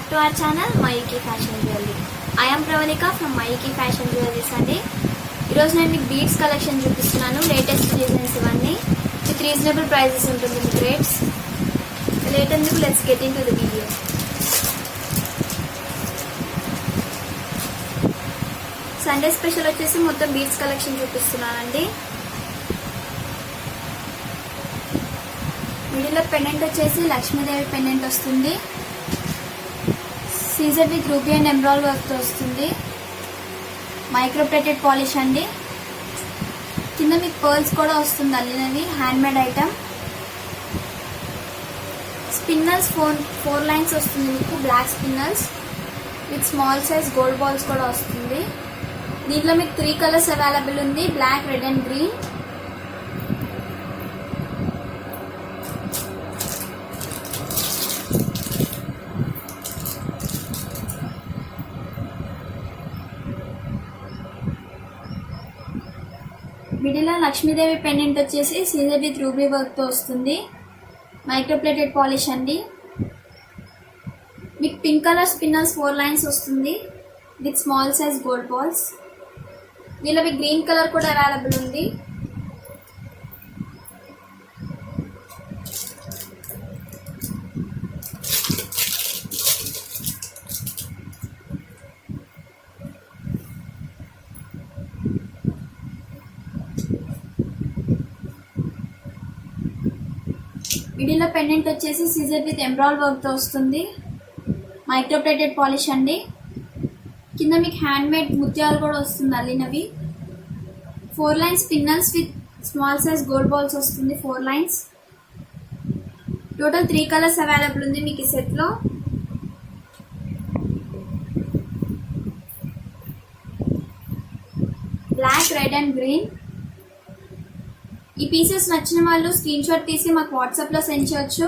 back to our channel Mayuki Fashion Jewelry. I am Pravalika from Mayuki Fashion Jewelry అండి. ఈరోజు నేను మీకు beads collection చూపిస్తున్నాను. Latest designs ఇవన్నీ విత్ రీజనబుల్ ప్రైజెస్ ఉంటుంది మీకు రేట్స్. లేట్ ఎందుకు, let's get into the video. Sunday special వచ్చేసి మొత్తం బీడ్స్ కలెక్షన్ చూపిస్తున్నానండి. మిడిల్లో పెండెంట్ వచ్చేసి లక్ష్మీదేవి పెండెంట్ వస్తుంది. సీజర్ with ruby and emerald work తో వస్తుంది. మైక్రో ప్లేటెడ్ పాలిష్ అండి. కింద మీకు పర్ల్స్ కూడా వస్తుంది అల్లినవి, hand made item. Spinels four lines వస్తుంది మీకు, black spinels with small size gold balls కూడా వస్తుంది. దీంట్లో మీకు 3 కలర్స్ అవైలబుల్ ఉంది, black, red and green. Middle Lakshmidevi pendant వచ్చేసి సీజర్ విత్ రూబీ వర్క్ తో వస్తుంది. మైక్రో ప్లేటెడ్ పాలిష్ అండి. మీకు పింక్ కలర్ స్పిన్నర్స్ 4 లైన్స్ వస్తుంది with small size gold balls. దీనిలో మీకు గ్రీన్ కలర్ కూడా అవైలబుల్ ఉంది. మిడిల్లో పెండెంట్ వచ్చేసి సీజర్ విత్ ఎమరాల్డ్ వర్క్ తో వస్తుంది. మైక్రో ప్లేటెడ్ పాలిష్ అండి. కింద మీకు హ్యాండ్ మేడ్ ముత్యాలు కూడా వస్తుంది అల్లినవి. 4 lines spinels with small size gold balls వస్తుంది, 4 లైన్స్. టోటల్ 3 కలర్స్ అవైలబుల్ ఉంది మీకు ఈ సెట్ లో. Black, red and green. ఈ పీసెస్ నచ్చిన వాళ్ళు స్క్రీన్ షాట్ తీసి మాకు వాట్సాప్ లో సెండ్ చేయొచ్చు.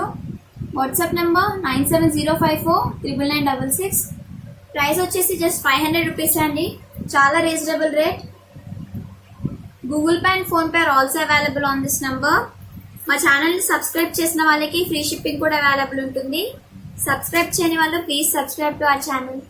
WhatsApp number 9705499966. ప్రైస్ వచ్చేసి జస్ట్ 500 రూపీస్ అండి, చాలా reasonable rate. Google Pay and PhonePe are also available on this number. మా ఛానల్ని సబ్స్క్రైబ్ చేసిన వాళ్ళకి ఫ్రీ షిప్పింగ్ కూడా అవైలబుల్ ఉంటుంది. సబ్స్క్రైబ్ చేయని వాళ్ళు please subscribe to our channel.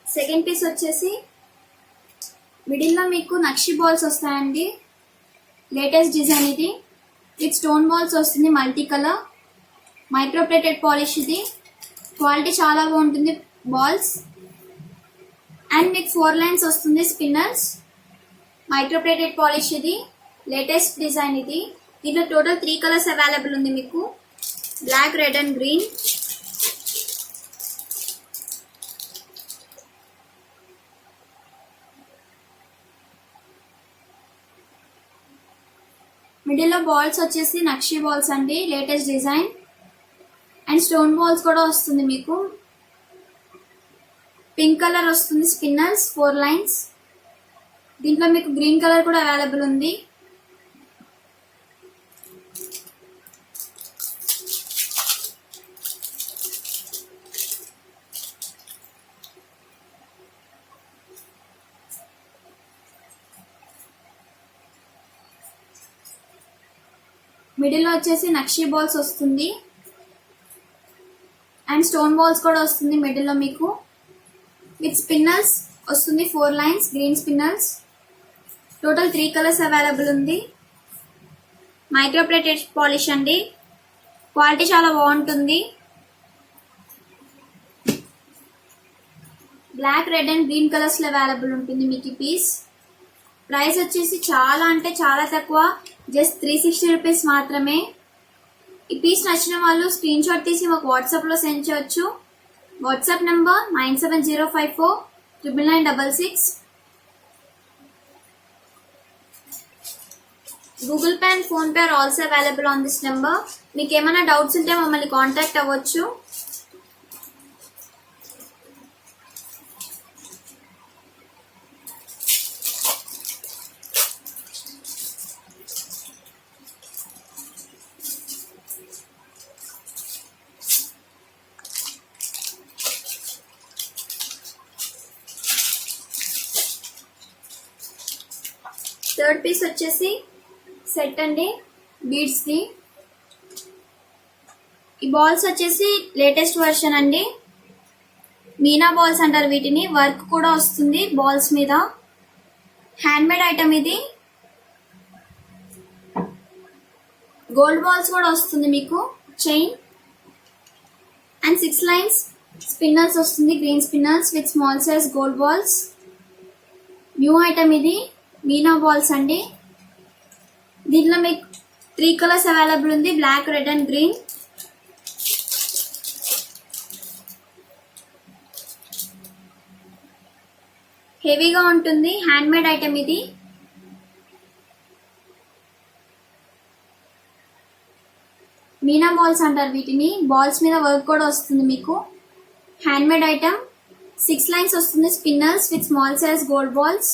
Second piece వచ్చేసి మిడిల్లో మీకు నక్షి బాల్స్ వస్తాయండి. లేటెస్ట్ డిజైన్ ఇది విత్ స్టోన్ బాల్స్ వస్తుంది, multi colour. Micro plated polish ఇది. క్వాలిటీ చాలా బాగుంటుంది బాల్స్. అండ్ మీకు 4 లైన్స్ వస్తుంది స్పిన్నర్స్. మైక్రో ప్లేటెడ్ పాలిష్ ఇది. లేటెస్ట్ డిజైన్ ఇది. దీంట్లో టోటల్ 3 కలర్స్ అవైలబుల్ ఉంది మీకు, బ్లాక్, రెడ్ అండ్ గ్రీన్. మిడిల్లో బాల్స్ వచ్చేసి నక్షి బాల్స్ అండి, latest design. And stone balls కూడా వస్తుంది మీకు. పింక్ కలర్ వస్తుంది స్పిన్నర్స్, 4 లైన్స్. దీంట్లో మీకు గ్రీన్ కలర్ కూడా అవైలబుల్ ఉంది. మిడిల్లో వచ్చేసి నక్షి బాల్స్ వస్తుంది అండ్ స్టోన్ బాల్స్ కూడా వస్తుంది మిడిల్లో మీకు. విత్ స్పిన్నర్స్ వస్తుంది 4 lines, green spinners. Total 3 colours available ఉంది. మైక్రో ప్లేటెడ్ పాలిష్ అండి. క్వాలిటీ చాలా బాగుంటుంది. Black, red and green colours లో అవైలబుల్ ఉంటుంది మీకు ఈ పీస్. ప్రైస్ వచ్చేసి చాలా అంటే చాలా తక్కువ, జస్ట్ 360 రూపీస్ మాత్రమే. ఈ పీస్ నచ్చిన వాళ్ళు స్క్రీన్ షాట్ తీసి మాకు వాట్సాప్ లో సెండ్ చేయొచ్చు. WhatsApp number 9705499966. Google Pay and PhonePe are also available on this number. మీకు ఏమైనా డౌట్స్ ఉంటే మమ్మల్ని కాంటాక్ట్ అవ్వచ్చు. థర్డ్ పీస్ వచ్చేసి సెట్ అండి, బీడ్స్ది. ఈ బాల్స్ వచ్చేసి లేటెస్ట్ వర్షన్ అండి, మీనా బాల్స్ అంటారు వీటిని. వర్క్ కూడా వస్తుంది బాల్స్ మీద, హ్యాండ్ మేడ్ ఐటమ్ ఇది. గోల్డ్ బాల్స్ కూడా వస్తుంది మీకు, చైన్ అండ్ 6 లైన్స్ స్పిన్నర్స్ వస్తుంది, green spinners with small size gold balls. New item ఇది, మీనా బాల్స్ అండి. దీంట్లో మీకు 3 కలర్స్ అవైలబుల్ ఉంది, బ్లాక్, రెడ్ అండ్ గ్రీన్. హెవీగా ఉంటుంది, హ్యాండ్ మేడ్ ఐటమ్ ఇది. మీనా బాల్స్ అంటారు వీటిని. బాల్స్ మీద వర్క్ కూడా వస్తుంది మీకు, హ్యాండ్ మేడ్ ఐటమ్. 6 లైన్స్ వస్తుంది, spinners with small size gold balls.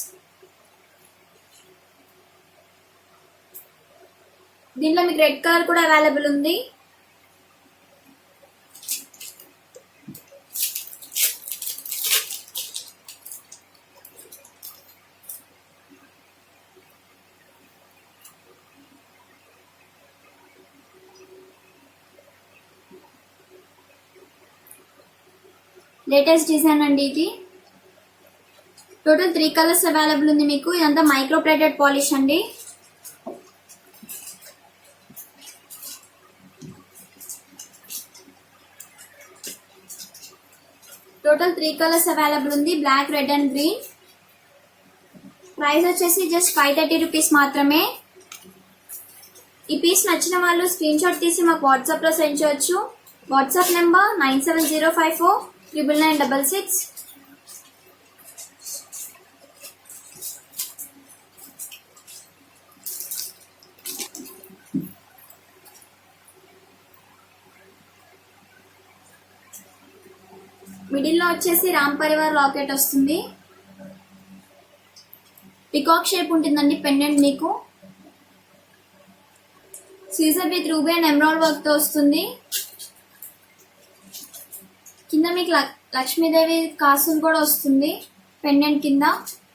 దీంట్లో మీకు రెడ్ కలర్ కూడా అవైలబుల్ ఉంది. లేటెస్ట్ డిజైన్ అండి ఇది. టోటల్ 3 కలర్స్ అవైలబుల్ ఉంది మీకు. ఇదంతా మైక్రో ప్లేటెడ్ పాలిష్ అండి. టోటల్ 3 కలర్స్ అవైలబుల్ ఉంది, black, red and green. Price వచ్చేసి జస్ట్ 530 రూపీస్ మాత్రమే. ఈ పీస్ నచ్చిన వాళ్ళు స్క్రీన్ షాట్ తీసి మాకు వాట్సాప్ లో సెండ్ చేయొచ్చు. WhatsApp number 9705499966. మిడిల్ లో వచ్చేసి రామ్ పరివార్ లాకెట్ వస్తుంది, పికాక్ షేప్ ఉంటుందండి పెండెంట్ మీకు. సీజర్ with ruby and emerald work తో వస్తుంది. కింద మీకు లక్ష్మీదేవి కాసులు కూడా వస్తుంది పెండెంట్ కింద.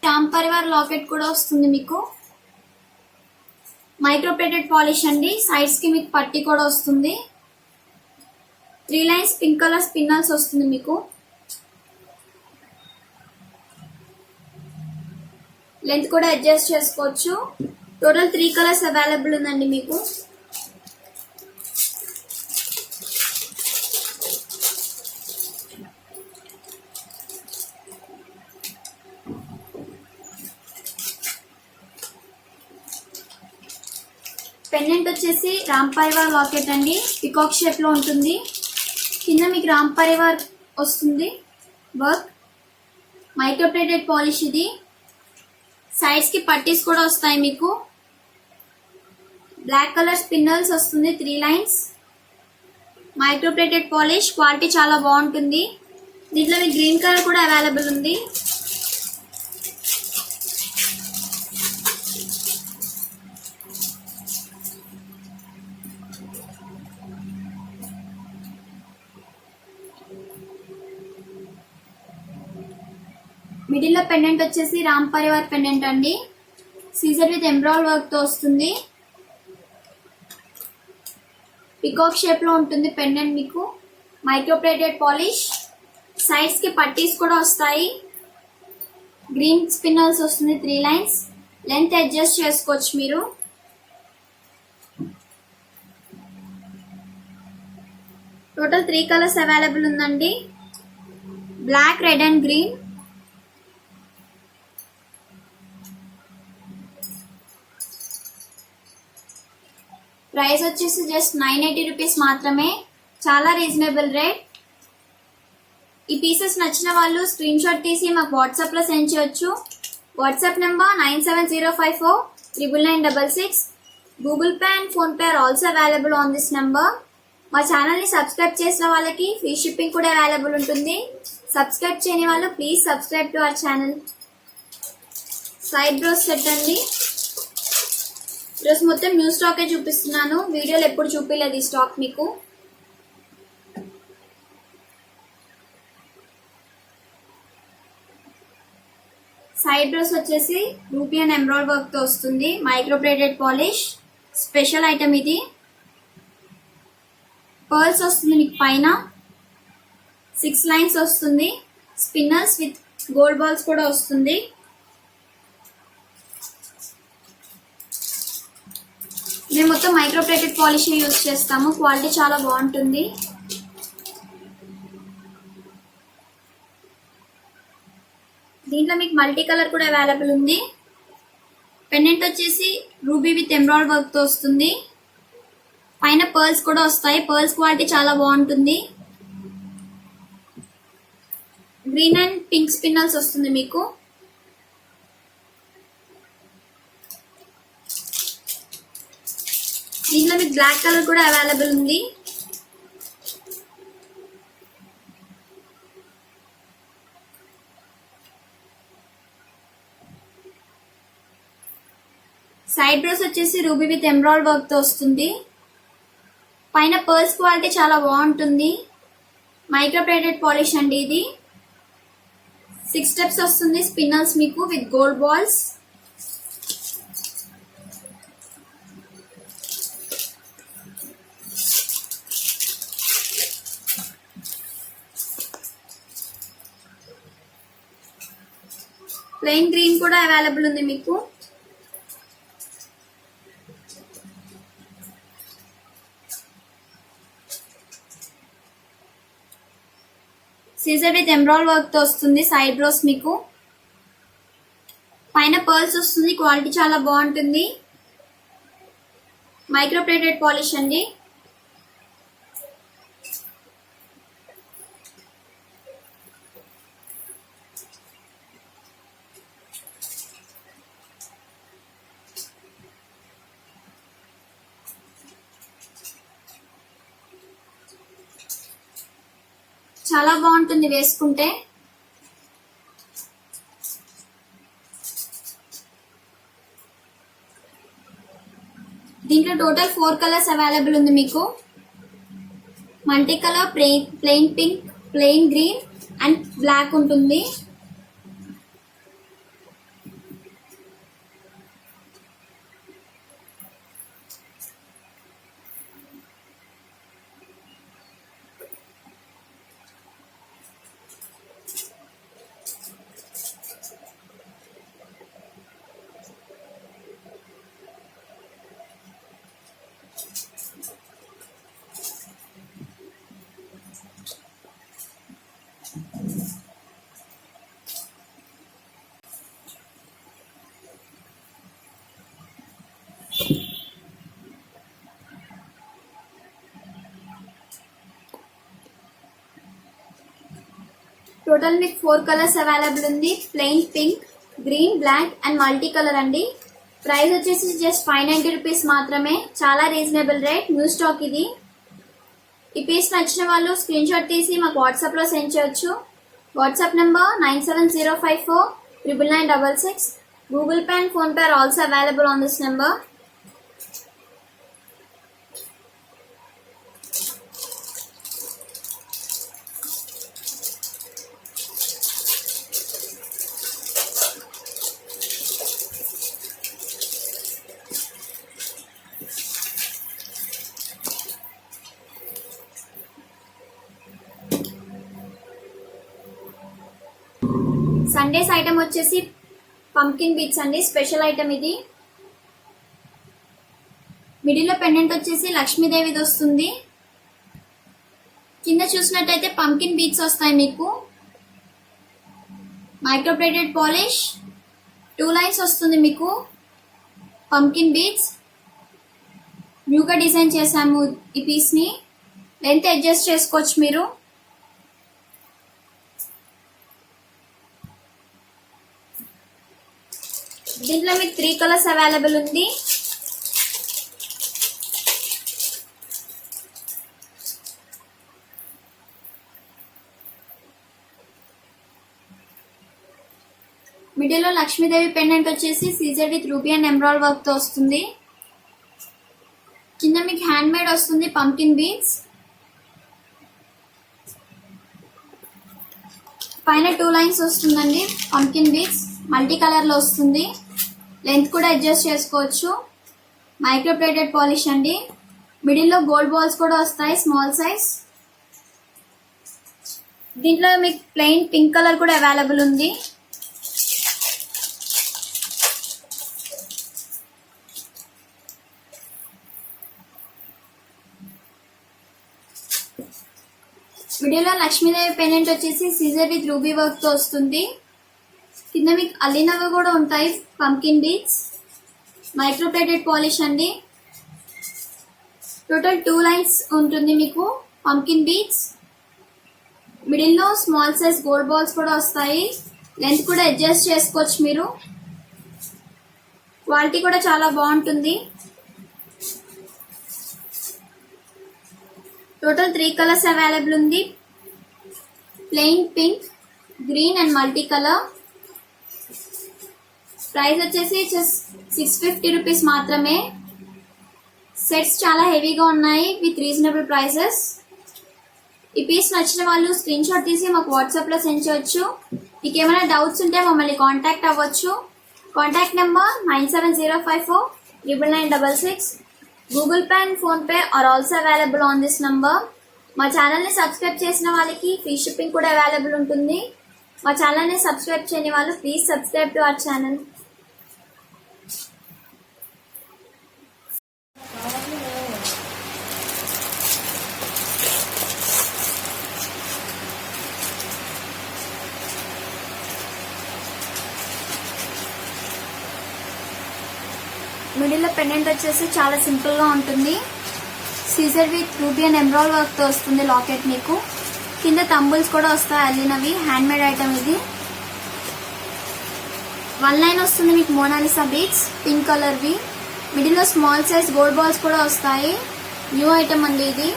రామ్ పరివార్ లాకెట్ కూడా వస్తుంది మీకు. మైక్రో ప్లేటెడ్ పాలిష్ అండి, సైడ్స్ కి మీకు పట్టి కూడా వస్తుంది. 3 లైన్స్ పింక్ కలర్ స్పిన్నర్స్ వస్తుంది మీకు. లెంత్ కూడా అడ్జస్ట్ చేసుకోవచ్చు. టోటల్ 3 కలర్స్ అవైలబుల్ ఉందండి మీకు. పెండెంట్ వచ్చేసి రామ్ పరివార్ లాకెట్ అండి, పికాక్ షేప్ లో ఉంటుంది. కింద మీకు రామ్ పరివార్ వస్తుంది వర్క్. మైక్రో ప్లేటెడ్ పాలిష్ ఇది. సైడ్స్ కి పట్టీస్ కూడా వస్తాయి మీకు. బ్లాక్ కలర్ స్పిన్నర్స్ వస్తుంది, 3 lines. Micro plated polish, quality చాలా బాగుంటుంది. దీంట్లో మీకు గ్రీన్ కలర్ కూడా అవైలబుల్ ఉంది. మిడిల్ లో పెండెంట్ వచ్చేసి రామ్ పరివార్ పెండెంట్ అండి, సీజర్ విత్ ఎంబ్రాయిడరీ వర్క్ తో వస్తుంది. పికాక్ షేప్ లో ఉంటుంది పెండెంట్ మీకు. మైక్రో ప్లేటెడ్ పాలిష్, సైడ్స్ కి పట్టీస్ కూడా వస్తాయి. గ్రీన్ స్పిన్నర్స్ వస్తుంది, 3 లైన్స్. లెంత్ అడ్జస్ట్ చేసుకోవచ్చు మీరు. టోటల్ 3 కలర్స్ అవైలబుల్ ఉందండి, black, red and green. Price వచ్చేసి జస్ట్ 980 రూపీస్ మాత్రమే, చాలా రీజనబుల్ రేట్. ఈ పీసెస్ నచ్చిన వాళ్ళు స్క్రీన్ షాట్ తీసి మాకు వాట్సాప్ లో సెండ్ చేయొచ్చు. WhatsApp number 9705499966. Google Pay and PhonePe are also available on this number. మా ఛానల్ ని సబ్స్క్రైబ్ చేసిన వాళ్ళకి ఫ్రీ షిప్పింగ్ కూడా అవైలబుల్ ఉంటుంది. సబ్స్క్రైబ్ చేయని వాళ్ళు please subscribe to our channel. Side brooch set అండి. ఈరోజు మొత్తం న్యూ స్టాకే చూపిస్తున్నాను, వీడియోలో ఎప్పుడు చూపించలేదు ఈ స్టాక్ మీకు. సైడ్ బ్రష్ వచ్చేసి రూపీ అండ్ ఎమరాల్డ్ వర్క్ తో వస్తుంది. Micro braided polish special item ఇది. పర్ల్స్ వస్తుంది మీకు పైన 6 లైన్స్ వస్తుంది. స్పిన్నర్స్ విత్ గోల్డ్ బాల్స్ కూడా వస్తుంది. మేము మొత్తం మైక్రో బ్రేడెడ్ పాలిష్ యూజ్ చేస్తాము. క్వాలిటీ చాలా బాగుంటుంది. దీంట్లో మీకు మల్టీ కలర్ కూడా అవైలబుల్ ఉంది. పెండెంట్ వచ్చేసి రూబీ విత్ ఎమరాల్డ్ వర్క్ తో వస్తుంది. పైన పర్ల్స్ కూడా వస్తాయి. పర్ల్స్ క్వాలిటీ చాలా బాగుంటుంది. గ్రీన్ అండ్ పింక్ స్పిన్నల్స్ వస్తుంది మీకు. దీంట్లో మీకు బ్లాక్ కలర్ కూడా అవైలబుల్ ఉంది. సైడ్ బ్రష్ వచ్చేసి రూబీ విత్ ఎమరాల్డ్ వర్క్ తో వస్తుంది. పైన పర్ల్స్ క్వాలిటీ చాలా బాగుంటుంది. మైక్రో బ్రేడెడ్ పాలిష్ అండి ఇది. 6 స్టెప్స్ వస్తుంది. స్పిన్నర్స్ మీకు with gold balls. Plain green కూడా అవైలబుల్ ఉంది మీకు. సీజర్ విత్ ఎమరాల్డ్ వర్క్ తో వస్తుంది. సైడ్ బ్రోస్ మీకు పైన పర్ల్స్ వస్తుంది. క్వాలిటీ చాలా బాగుంటుంది. మైక్రో బ్రేడెడ్ పాలిష్ అండి. చాలా బాగుంటుంది వేసుకుంటే. దీంట్లో టోటల్ 4 కలర్స్ అవైలబుల్ ఉంది మీకు. Multi colour, plain pink, plain green and black ఉంటుంది. టోటల్ మీకు 4 కలర్స్ అవైలబుల్ ఉంది. Plain pink, green, black and multi colour అండి. ప్రైస్ వచ్చేసి జస్ట్ 590 రూపీస్ మాత్రమే. చాలా రీజనబుల్ రేట్. న్యూ స్టాక్ ఇది. ఈ పీస్ నచ్చిన వాళ్ళు స్క్రీన్ షాట్ తీసి మాకు వాట్సాప్ లో సెండ్ చేయొచ్చు. WhatsApp number 9705499966. Google Pay and PhonePe are also available on this number. Sundays item వచ్చేసి పంకిన్ బీట్స్ అండి. స్పెషల్ ఐటమ్ ఇది. మిడిల్ లో పెండెంట్ వచ్చేసి లక్ష్మీదేవిది వస్తుంది. కింద చూసినట్టయితే పంకిన్ బీట్స్ వస్తాయి మీకు. మైక్రో బ్రేడెడ్ పాలిష్ 2 లైన్స్ వస్తుంది మీకు. పంకిన్ బీట్స్ న్యూగా డిజైన్ చేసాము. ఈ పీస్ ని లెంత్ అడ్జస్ట్ చేసుకోవచ్చు మీరు. దీంట్లో మీకు 3 కలర్స్ అవైలబుల్ ఉంది. మిడిల్ లో లక్ష్మీదేవి పెండెంట్ వచ్చేసి సీజర్ with ruby and emerald work తో వస్తుంది. కింద మీకు హ్యాండ్ మేడ్ వస్తుంది పంకిన్ బీడ్స్. పైన 2 లైన్స్ వస్తుందండి పంకిన్ బీడ్స్. మల్టీ కలర్లో వస్తుంది. లెంత్ కూడా అడ్జస్ట్ చేసుకోవచ్చు. మైక్రో ప్లేటెడ్ పాలిష్ అండి. మిడిల్లో గోల్డ్ బాల్స్ కూడా వస్తాయి స్మాల్ సైజ్. దీంట్లో మీకు ప్లెయిన్ పింక్ కలర్ కూడా అవైలబుల్ ఉంది. మిడిల్లో లక్ష్మీదేవి పెండెంట్ వచ్చేసి సీజర్ విత్ రూబీ వర్క్ తో వస్తుంది. కింద మీకు అల్లినవి కూడా ఉంటాయి pumpkin beads. Micro plated polish అండి. టోటల్ 2 లైన్స్ ఉంటుంది మీకు పంకిన్ బీడ్స్. మిడిల్లో స్మాల్ సైజ్ గోల్డ్ బాల్స్ కూడా వస్తాయి. లెంత్ కూడా అడ్జస్ట్ చేసుకోవచ్చు మీరు. క్వాలిటీ కూడా చాలా బాగుంటుంది. టోటల్ 3 కలర్స్ అవైలబుల్ ఉంది. Plain pink, green and multi colour. Price వచ్చేసి 650 రూపీస్ మాత్రమే. సెట్స్ చాలా హెవీగా ఉన్నాయి విత్ రీజనబుల్ ప్రైసెస్. ఈ పీస్ నచ్చిన వాళ్ళు స్క్రీన్ షాట్ తీసి మాకు వాట్సాప్లో సెండ్ చేయొచ్చు. మీకు ఏమైనా డౌట్స్ ఉంటే మమ్మల్ని కాంటాక్ట్ అవ్వచ్చు. Contact number 9704499966. Google Pay and PhonePe are also available on this number. మా ఛానల్ని సబ్స్క్రైబ్ చేసిన వాళ్ళకి ఫ్రీ షిప్పింగ్ కూడా అవైలబుల్ ఉంటుంది. మా ఛానల్ని సబ్స్క్రైబ్ చేయని వాళ్ళు please subscribe to our channel. మిడిల్లో పెండెంట్ వచ్చేసి చాలా సింపుల్ గా ఉంటుంది. సీజర్ with ruby and emerald work తో వస్తుంది లాకెట్ మీకు. కింద తంబుల్స్ కూడా వస్తాయి అల్లినవి. హ్యాండ్ మేడ్ ఐటమ్ ఇది. 1 లైన్ వస్తుంది మీకు మోనాలిసా బీడ్స్ పింక్ కలర్ వి. మిడిల్లో స్మాల్ సైజ్ గోల్డ్ బాల్స్ కూడా వస్తాయి. న్యూ ఐటమ్ అండి ఇది.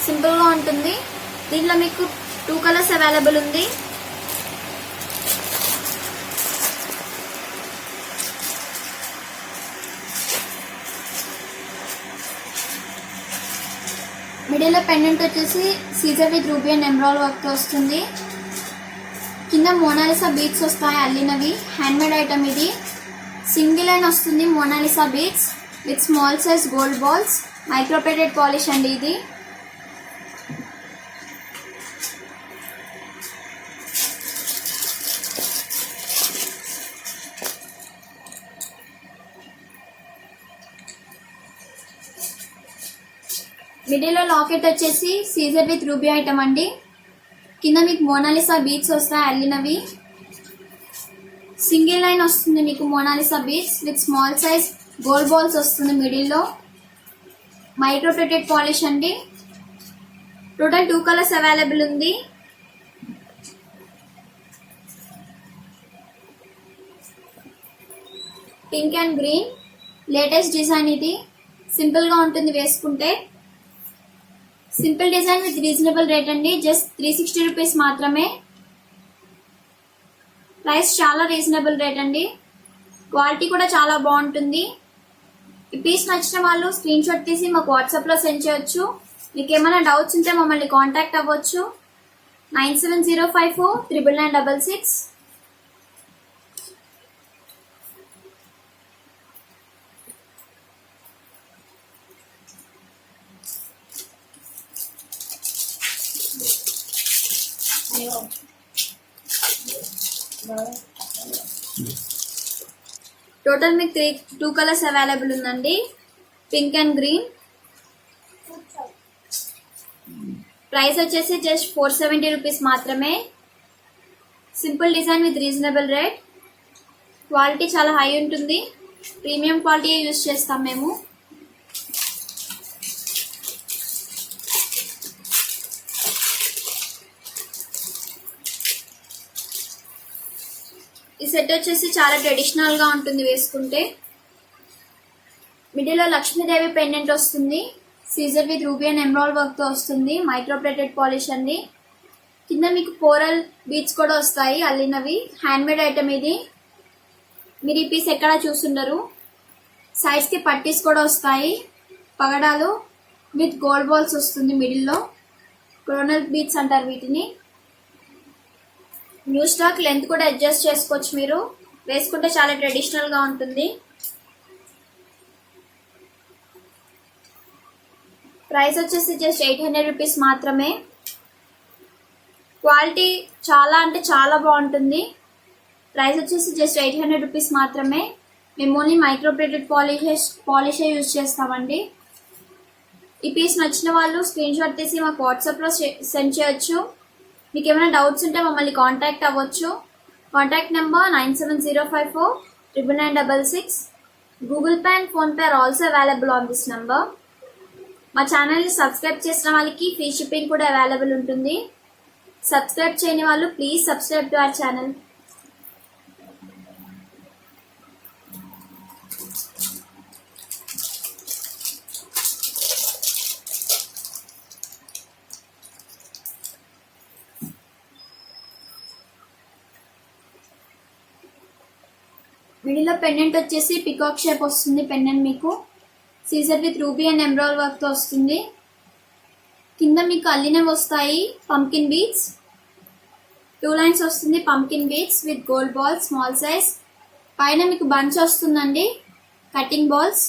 సింపుల్ గా ఉంటుంది. దీంట్లో మీకు 2 కలర్స్ అవైలబుల్ ఉంది. మిడిల్లో పెండెంట్ వచ్చేసి సీజర్ with ruby and emerald work తో వస్తుంది. కింద మోనాలిసా బీడ్స్ వస్తాయి అల్లినవి. హ్యాండ్ మేడ్ ఐటమ్ ఇది. సింగిల్ లైన్ వస్తుంది Mona Lisa beads with small size gold balls. Micro plated polish అండి ఇది. మిడిల్లో లాకెట్ వచ్చేసి సీజర్ విత్ రూబీ ఐటమ్ అండి. కింద మీకు మోనాలిసా బీడ్స్ వస్తాయి అల్లినవి. సింగిల్ లైన్ వస్తుంది మీకు Mona Lisa beads with small size gold balls వస్తుంది మిడిల్లో. మైక్రో ప్లేటెడ్ పాలిష్ అండి. టోటల్ 2 కలర్స్ అవైలబుల్ ఉంది. Pink and green. Latest design ఇది. సింపుల్ గా ఉంటుంది వేసుకుంటే. Simple design with reasonable rate అండి. జస్ట్ 360 రూపీస్ మాత్రమే. ప్రైస్ చాలా రీజనబుల్ రేట్ అండి. క్వాలిటీ కూడా చాలా బాగుంటుంది. ఈ పీస్ నచ్చిన వాళ్ళు స్క్రీన్ షాట్ తీసి మాకు వాట్సాప్లో సెండ్ చేయొచ్చు. మీకు ఏమైనా డౌట్స్ ఉంటే మమ్మల్ని కాంటాక్ట్ అవ్వచ్చు. 9705499966. టోటల్ మీకు 2 కలర్స్ అవైలబుల్ ఉందండి. Pink and green. ప్రైస్ వచ్చేసి జస్ట్ 470 రూపీస్ మాత్రమే. Simple design with reasonable rate. Quality చాలా హై ఉంటుంది. ప్రీమియం క్వాలిటీ యూజ్ చేస్తాం మేము. ఈ సెట్ వచ్చేసి చాలా ట్రెడిషనల్ గా ఉంటుంది వేసుకుంటే. మిడిల్లో లక్ష్మీదేవి పెండెంట్ వస్తుంది. సీజర్ with ruby and emerald work తో వస్తుంది. మైక్రో ప్లేటెడ్ పాలిష్ అండి. కింద మీకు కోరల్ బీడ్స్ కూడా వస్తాయి అల్లినవి. హ్యాండ్ మేడ్ ఐటమ్ ఇది. మీరు ఈ పీస్ ఎక్కడ చూస్తుండరు. సైడ్స్ కి పట్టీస్ కూడా వస్తాయి. పగడాలు విత్ గోల్డ్ బాల్స్ వస్తుంది మిడిల్లో. క్రోనల్ బీడ్స్ అంటారు వీటిని. New stock. లెంత్ కూడా అడ్జస్ట్ చేసుకోవచ్చు, మీరు వేసుకుంటే చాలా ట్రెడిషనల్గా ఉంటుంది. ప్రైస్ వచ్చేసి జస్ట్ 800 రూపీస్ మాత్రమే. క్వాలిటీ చాలా అంటే చాలా బాగుంటుంది. ప్రైస్ వచ్చేసి జస్ట్ 800 రూపీస్ మాత్రమే. మేము ఓన్లీ మైక్రో ప్లేటెడ్ పాలిషే యూజ్ చేస్తామండి. ఈ పీస్ నచ్చిన వాళ్ళు స్క్రీన్ షాట్ తీసి మాకు వాట్సాప్లో సెండ్ చేయొచ్చు. మీకు ఏమైనా డౌట్స్ ఉంటే మమ్మల్ని కాంటాక్ట్ అవ్వచ్చు. Contact number 9704499966. Google Pay and PhonePe are also available on this number. మా ఛానల్ని సబ్స్క్రైబ్ చేసిన వాళ్ళకి ఫ్రీ షిప్పింగ్ కూడా అవైలబుల్ ఉంటుంది. సబ్స్క్రైబ్ చేయని వాళ్ళు please subscribe to our channel. మిడిల్లో పెండెంట్ వచ్చేసి పికాక్ షేప్ వస్తుంది. పెండెంట్ మీకు సీజర్ విత్ రూబీ అండ్ ఎంబ్రాయిడరీ వర్క్తో వస్తుంది. కింద మీకు అల్లినవి వస్తాయి పంకిన్ బీడ్స్. 2 లైన్స్ వస్తుంది pumpkin beads with gold balls small size. పైన మీకు బంచ్ వస్తుందండి కటింగ్ బాల్స్.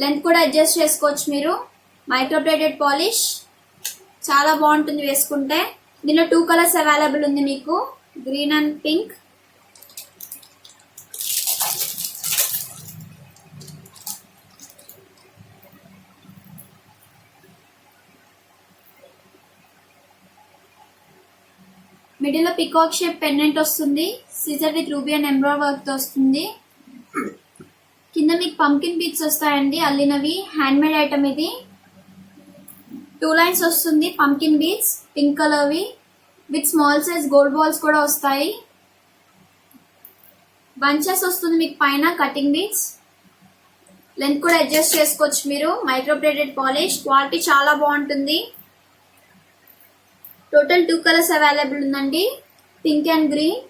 లెంత్ కూడా అడ్జస్ట్ చేసుకోవచ్చు మీరు. మైక్రో ప్లేటెడ్ పాలిష్ చాలా బాగుంటుంది వేసుకుంటే. దీనిలో 2 కలర్స్ అవైలబుల్ ఉంది మీకు, గ్రీన్ అండ్ పింక్. మిడిల్లో పికాక్ షేప్ పెండెంట్ వస్తుంది. సీజర్ విత్ రూబీ అండ్ ఎంబ్రాయిడరీ వర్క్తో వస్తుంది. కింద మీకు పంకిన్ బీడ్స్ వస్తాయండి అల్లినవి. హ్యాండ్ మేడ్ ఐటమ్ ఇది. 2 లైన్స్ వస్తుంది పంకిన్ బీడ్స్ పింక్ కలర్వి with small size gold balls కూడా వస్తాయి. బంచెస్ వస్తుంది మీకు పైన కటింగ్ బీడ్స్. లెంత్ కూడా అడ్జస్ట్ చేసుకోవచ్చు మీరు. మైక్రో ప్లేటెడ్ పాలిష్ క్వాలిటీ చాలా బాగుంటుంది. టోటల్ 2 కలర్స్ అవైలబుల్ ఉందండి, పింక్ అండ్ గ్రీన్.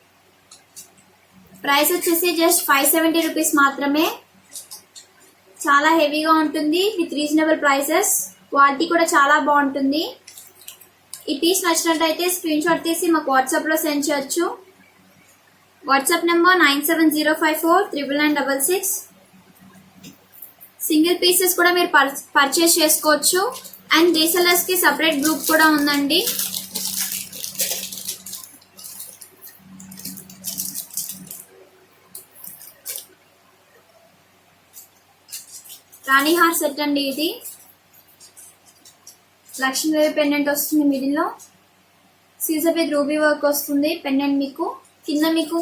ప్రైస్ వచ్చేసి జస్ట్ 570 రూపీస్ మాత్రమే. చాలా హెవీగా ఉంటుంది విత్ రీజనబుల్ ప్రైసెస్. క్వాలిటీ కూడా చాలా బాగుంటుంది. ఈ పీస్ నచ్చినట్టయితే స్క్రీన్ షాట్ తీసి మాకు వాట్సాప్లో సెండ్ చేయొచ్చు. WhatsApp number 9705499966. సింగిల్ పీసెస్ కూడా మీరు పర్చేస్ చేసుకోవచ్చు. అండ్ రీసెల్లర్స్కి సపరేట్ గ్రూప్ కూడా ఉందండి. రాణిహార్ సెట్ అండి ఇది. లక్ష్మీదేవి పెండెంట్ వస్తుంది మిడిల్లో. సీజర్ విత్ రూబీ వర్క్ వస్తుంది పెండెంట్ మీకు. కింద మీకు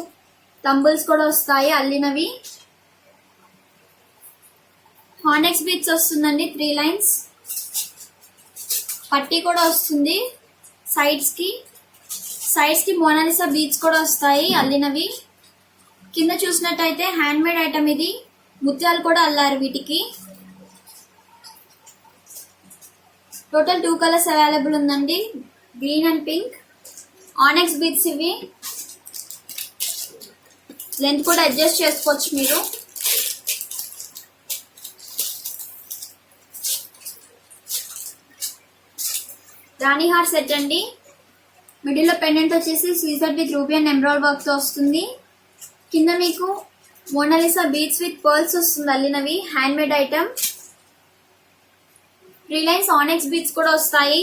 తంబుల్స్ కూడా వస్తాయి అల్లినవి. హార్నెక్స్ బీడ్స్ వస్తుందండి 3 లైన్స్. పట్టీ కూడా వస్తుంది సైడ్స్కి మోనాలిసా బీడ్స్ కూడా వస్తాయి అల్లినవి. కింద చూసినట్టయితే హ్యాండ్ మేడ్ ఐటమ్ ఇది. ముత్యాలు కూడా అల్లారు వీటికి. టోటల్ 2 కలర్స్ అవైలబుల్ ఉందండి, green and pink. Onyx beads ఇవి. లెంత్ కూడా అడ్జస్ట్ చేసుకోవచ్చు మీరు. రాణిహార్ సెట్ అండి. మిడిల్లో పెండెంట్ వచ్చేసి సీజర్ విత్ రూబీ అండ్ ఎంబ్రాయిడరీ వర్క్తో వస్తుంది. కింద మీకు మోనాలిసా బీడ్స్ విత్ పర్ల్స్ వస్తుంది అల్లినవి. Hand made item. 3 lines onyx beads కూడా వస్తాయి.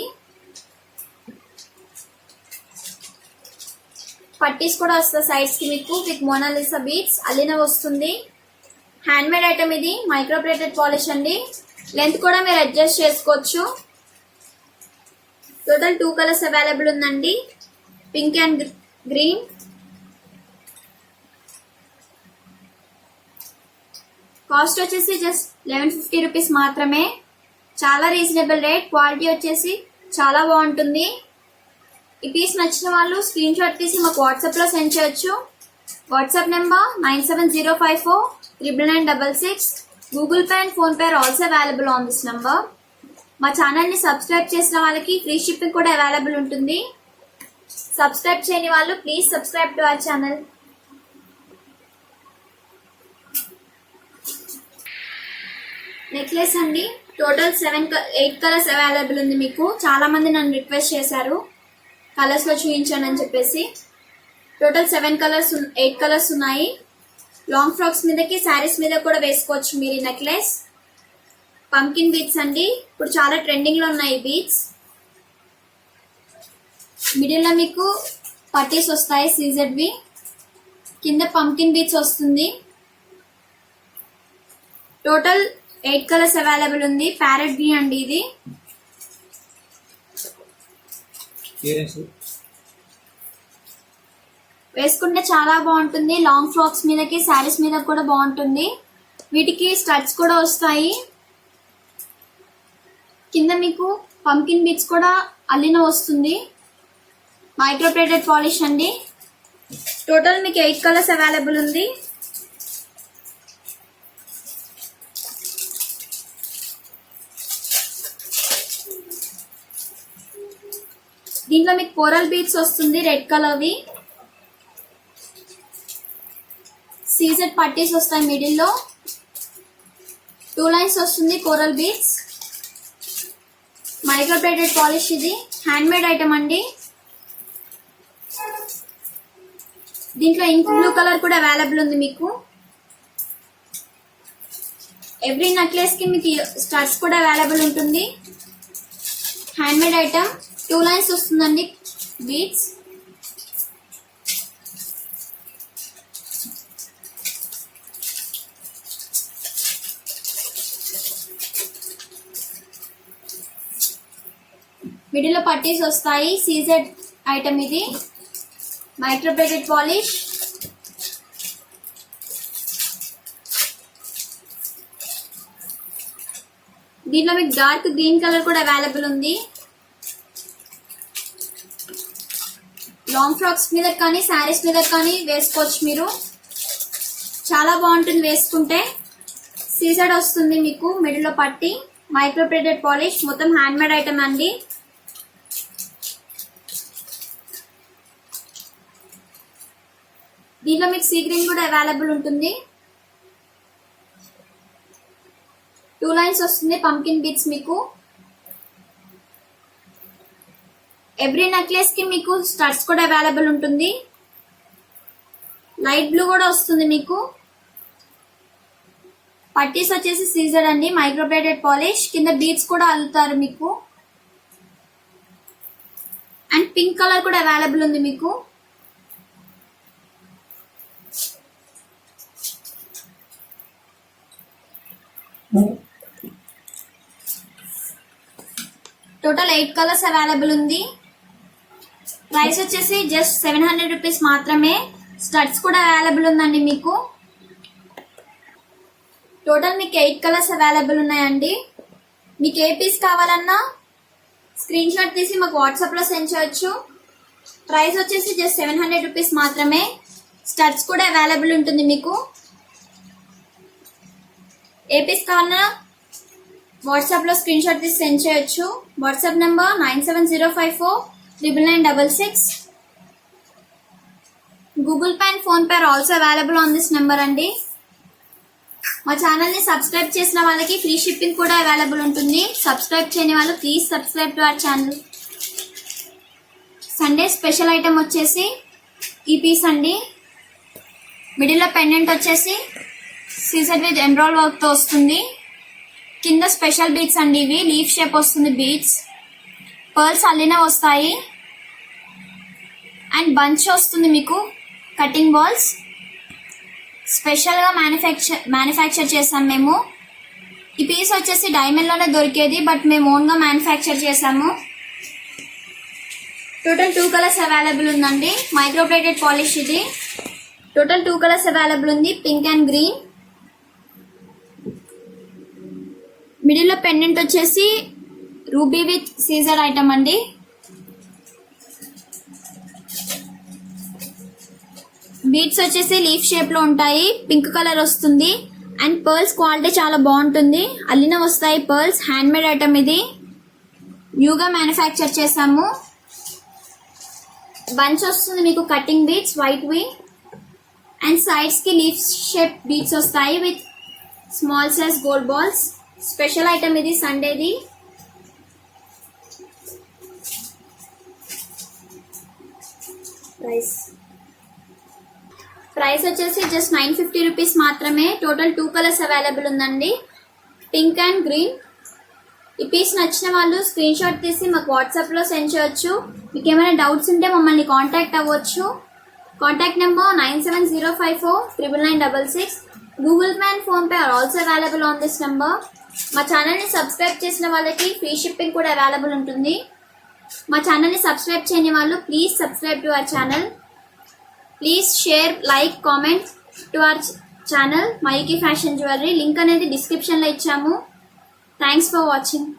పట్టీస్ కూడా వస్తాయి సైడ్స్ కి మీకు విత్ మోనాలిసా బీడ్స్ అల్లినవి వస్తుంది. హ్యాండ్ మేడ్ ఐటమ్ ఇది. మైక్రో ప్లేటెడ్ పాలిష్ అండి. లెంత్ కూడా మీరు అడ్జస్ట్ చేసుకోవచ్చు. టోటల్ 2 కలర్స్ అవైలబుల్ ఉందండి, పింక్ అండ్ గ్రీన్. కాస్ట్ వచ్చేసి జస్ట్ 1150 రూపీస్ మాత్రమే. చాలా రీజనబుల్ రేట్. క్వాలిటీ వచ్చేసి చాలా బాగుంటుంది. ఈ పీస్ నచ్చిన వాళ్ళు స్క్రీన్ షాట్ తీసి మాకు వాట్సాప్లో సెండ్ చేయొచ్చు. WhatsApp number 9704999966. Google Pay and PhonePe are also available on this number. మా ఛానల్ని సబ్స్క్రైబ్ చేసిన వాళ్ళకి ఫ్రీ షిప్పింగ్ కూడా అవైలబుల్ ఉంటుంది. సబ్స్క్రైబ్ చేయని వాళ్ళు please subscribe to our channel. Necklace అండి. టోటల్ 8 కలర్స్ అవైలబుల్ ఉంది మీకు. చాలా మంది నన్ను రిక్వెస్ట్ చేశారు. కలర్స్లో చూపించాను అని చెప్పేసి. టోటల్ 8 కలర్స్ ఉన్నాయి. లాంగ్ ఫ్రాక్స్ మీదకి శారీస్ మీద కూడా వేసుకోవచ్చు మీరు ఈ నెక్లెస్. పంకిన్ బీడ్స్ అండి, ఇప్పుడు చాలా ట్రెండింగ్లో ఉన్నాయి బీడ్స్. మిడిల్లో మీకు పట్టీస్ వస్తాయి సీజెడ్వి, కింద పంకిన్ బీడ్స్ వస్తుంది. టోటల్ 8 కలర్స్ అవైలబుల్ ఉంది. ప్యారెట్ గ్రీన్ అండి ఇది. వేసుకుంటే చాలా బాగుంటుంది. లాంగ్ ఫ్రాక్స్ మీదకి శారీస్ మీద కూడా బాగుంటుంది. వీటికి స్టడ్స్ కూడా వస్తాయి. కింద మీకు పంకిన్ బీడ్స్ కూడా అల్లిన వస్తుంది. మైక్రో ప్లేటెడ్ పాలిష్ అండి. టోటల్ మీకు 8 కలర్స్ అవైలబుల్ ఉంది. దీంట్లో మీకు కోరల్ బీడ్స్ వస్తుంది రెడ్ కలర్వి. సీజెడ్ పట్టీస్ వస్తాయి మిడిల్లో. 2 లైన్స్ వస్తుంది coral beads. Micro plated polish ఇది. హ్యాండ్ మేడ్ ఐటమ్ అండి. దీంట్లో ఇంక్ బ్లూ కలర్ కూడా అవైలబుల్ ఉంది మీకు. ఎవ్రీ నెక్లెస్ కి మీకు స్టడ్స్ కూడా అవైలబుల్ ఉంటుంది. Hand made item. 2 లైన్స్ వస్తుందండి బీడ్స్. మిడిల్ లో పట్టీస్ వస్తాయి. సీజెడ్ ఐటమ్ ఇది. Micro plated polish. దీంట్లో మీకు డార్క్ గ్రీన్ కలర్ కూడా అవైలబుల్ ఉంది. లాంగ్ ఫ్రాక్స్ మీద కానీ శారీస్ మీద కానీ వేసుకోవచ్చు మీరు. చాలా బాగుంటుంది వేసుకుంటే. సీజెడ్ వస్తుంది మీకు మిడిల్ లో పట్టి. Micro plated polish. మొత్తం హ్యాండ్ మేడ్ ఐటమ్ అండి. దీంట్లో మీకు సీ గ్రీన్ కూడా అవైలబుల్ ఉంటుంది. 2 లైన్స్ వస్తుంది పంకిన్ బీడ్స్ మీకు. ఎవ్రీ నెక్లెస్ కి మీకు స్టడ్స్ కూడా అవైలబుల్ ఉంటుంది. లైట్ బ్లూ కూడా వస్తుంది మీకు. పట్టీస్ వచ్చేసి సీజర్ అండి. Micro plated polish. కింద బీడ్స్ కూడా అల్లుతారు మీకు. అండ్ పింక్ కలర్ కూడా అవైలబుల్ ఉంది మీకు. టోటల్ 8 కలర్స్ అవైలబుల్ ఉంది. ప్రైస్ వచ్చేసి జస్ట్ 700 రూపీస్ మాత్రమే. స్టడ్స్ కూడా అవైలబుల్ ఉందండి మీకు. టోటల్ మీకు 8 కలర్స్ అవైలబుల్ ఉన్నాయండి. మీకు ఏ పీస్ కావాలన్నా స్క్రీన్ షాట్ తీసి మాకు వాట్సాప్ లో సెండ్ చేయొచ్చు. ప్రైస్ వచ్చేసి జస్ట్ 700 రూపీస్ మాత్రమే. స్టడ్స్ కూడా అవైలబుల్ ఉంటుంది మీకు. ఏ పీస్ కావాలన్నా వాట్సాప్ లో స్క్రీన్ షాట్ తీసి సెండ్ చేయొచ్చు. WhatsApp number 9705499966. Google Pay and PhonePe are also available on this number అండి. మా ఛానల్ ని సబ్స్క్రైబ్ చేసిన వాళ్ళకి ఫ్రీ షిప్పింగ్ కూడా అవైలబుల్ ఉంటుంది. సబ్స్క్రైబ్ చేయని వాళ్ళు please subscribe to our channel. Sunday special item వచ్చేసి ఈ పీస్ అండి. మిడిల్ లో పెండెంట్ వచ్చేసి సీజెడ్ విత్ ఎమ్రాల్ వర్క్ తో వస్తుంది. కింద స్పెషల్ బీడ్స్ అండి ఇవి. లీఫ్ షేప్ వస్తుంది బీడ్స్. పర్ల్స్ అల్లిన వస్తాయి. అండ్ బంచ్ వస్తుంది మీకు. కటింగ్ బాల్స్ స్పెషల్ గా మ్యానుఫ్యాక్చర్ చేసాం మేము. ఈ పీస్ వచ్చేసి డైమండ్ లోనే దొరికేది, బట్ మేము ఓన్ గా మ్యానుఫ్యాక్చర్ చేసాము. టోటల్ 2 కలర్స్ అవైలబుల్ ఉందండి. మైక్రో ప్లేటెడ్ పాలిష్ ఇది. టోటల్ 2 కలర్స్ అవైలబుల్ ఉంది. Pink and green. మిడిల్ లో పెండెంట్ వచ్చేసి రూబీ విత్ సీజర్ ఐటమ్ అండి. బీడ్స్ వచ్చేసి లీఫ్ షేప్ లో ఉంటాయి. పింక్ కలర్ వస్తుంది. అండ్ పర్ల్స్ క్వాలిటీ చాలా బాగుంటుంది. అల్లిన వస్తాయి పర్ల్స్. హ్యాండ్ మేడ్ ఐటమ్ ఇది. న్యూగా మ్యానుఫ్యాక్చర్ చేసాము. బంచ్ వస్తుంది మీకు కటింగ్ బీడ్స్ వైట్ వి. అండ్ సైడ్స్ కి లీఫ్ షేప్ బీడ్స్ వస్తాయి with small size gold balls. Special item ఇది సండేది. ప్రైస్ వచ్చేసి జస్ట్ 950 రూపీస్ మాత్రమే. టోటల్ 2 కలర్స్ అవైలబుల్ ఉందండి, పింక్ అండ్ గ్రీన్. ఈ పీస్ నచ్చిన వాళ్ళు స్క్రీన్ షాట్ తీసి మాకు వాట్సాప్లో సెండ్ చేయొచ్చు. మీకు ఏమైనా డౌట్స్ ఉంటే మమ్మల్ని కాంటాక్ట్ అవ్వచ్చు. Contact number 9705499966. Google Pay and PhonePe are also available on this number. మా ఛానల్ని సబ్స్క్రైబ్ చేసిన వాళ్ళకి ఫ్రీ షిప్పింగ్ కూడా అవైలబుల్ ఉంటుంది. మా ఛానల్ని సబ్స్క్రైబ్ చేయని వాళ్ళు please subscribe to our channel. Please share, like, comment to our channel మైకి ఫ్యాషన్ జ్యువెలరీ. లింక్ అనేది డిస్క్రిప్షన్లో ఇచ్చాము. Thanks for watching.